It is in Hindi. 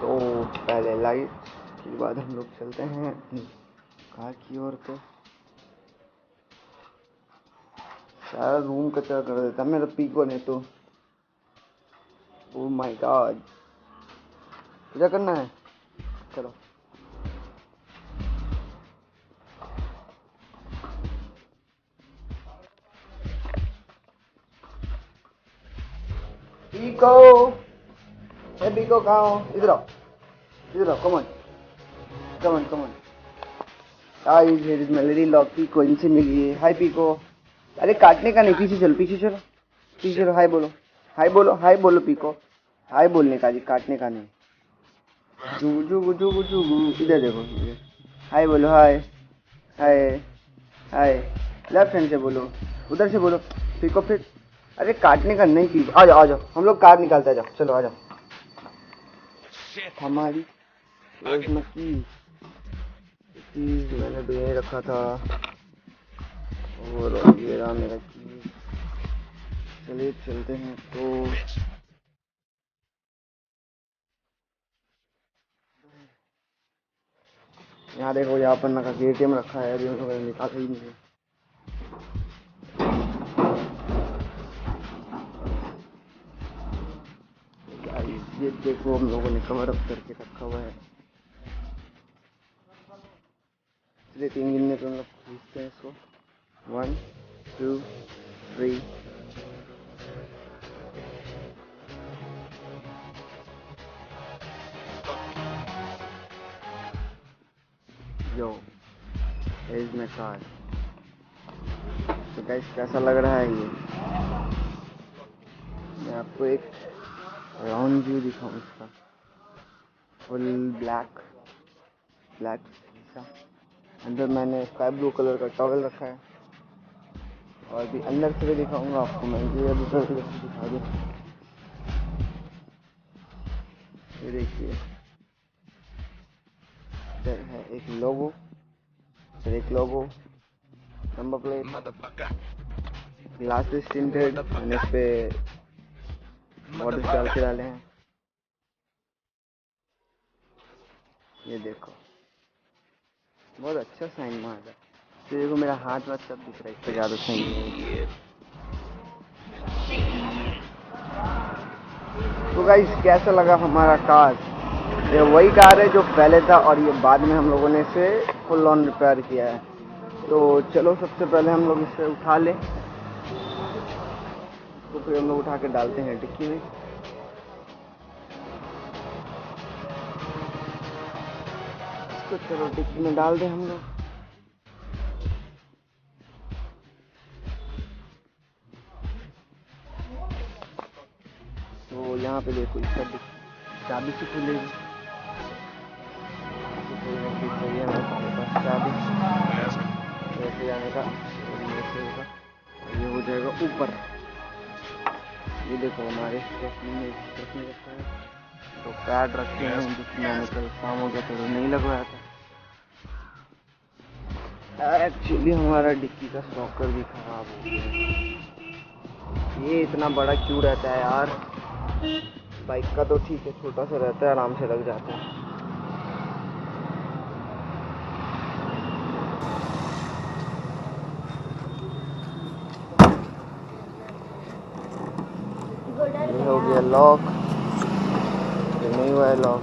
तो पहले लाइट के बाद हम लोग चलते हैं अपनी कार की ओर पे। सारा रूम कचरा कर देता मेरा पीको ने तो। ओह माय गॉड, क्या करना है? चलो पीको, पीको कहाँ हो? इधर आओ, इधर आओ, come on come on come on. I here is melody lock. Pico इनसे मिलिए। Hi Pico. अरे काटने का नहीं, पीछे चलो पीछे चलो पीछे चलो। हाय बोलो, हाय बोलो, हाय बोलो पीको। हाय बोलने का जी, काटने का नहीं। जुगु जुगु जुगु जुगु, इधर देखो, हाय बोलो, हाय हाय हाय। लेफ्ट हैंड से बोलो, उधर से बोलो पीको फिर। अरे काटने का नहीं पीको। आ जाओ आ जाओ, हम लोग कार निकालते हैं। जाओ चलो आ जाओ। हमारी चीज मैंने तो यहीं रखा था और ये रहा मेरा चीज। चलिए चलते हैं। तो यहाँ देखो, यहाँ पर ना का ATM रखा है, अभी हम लोग निकाला ही नहीं है। ये देखो हम लोगों ने कवर अप करके रखा हुआ है। इसलिए 3 गिनने पे हम लोग खींचते हैं इसको। 1 2 3। यो इज माय कार। तो गाइस कैसा लग रहा है ये? मैं आपको एक राउंड व्यू दिखाऊं इसका। फुल ब्लैक शीशा। अंदर मैंने स्काई ब्लू कलर का टॉवल रखा है। और भी अंदर से भी दिखाऊंगा आपको मैं। ये अभी दिखा दूँ, ये देखिए, इधर है एक लोगो, फिर एक लोगो, नंबर प्लेट, ग्लासेस टिंटेड, मैंने इस पे मॉडल डाल के डाले हैं। ये देखो बहुत अच्छा साइन मार रहा है। तो देखो मेरा हाथ वाथ सब दिख रहा है, इस पे ज़्यादा सही है। तो गाइस कैसा लगा हमारा कार? ये वही कार है जो पहले था और ये बाद में हम लोगों ने इसे फुल ऑन रिपेयर किया है। तो चलो सबसे पहले हम लोग इसे उठा लें, तो फिर हम लोग उठा के डालते हैं डिक्की में। इसको चलो डिक्की में डाल दें हम लोग। तो यहाँ पे देखो इसका चाबी से खुलेगी। चाहिए हमारे पास चाबी, ऐसे जाने का, ये हो जाएगा ऊपर। ये देखो हमारे में रखा है, तो पैड रखे हैं जिसमें मैंने कल शाम हो गया तो नहीं लगवाया था। एक्चुअली हमारा डिक्की का स्टॉकर भी खराब हो गया। ये इतना बड़ा क्यों रहता है यार? बाइक का तो ठीक है, छोटा सा रहता है, आराम से लग जाता है। ये हो गया लॉक, ये नहीं हुआ है लॉक।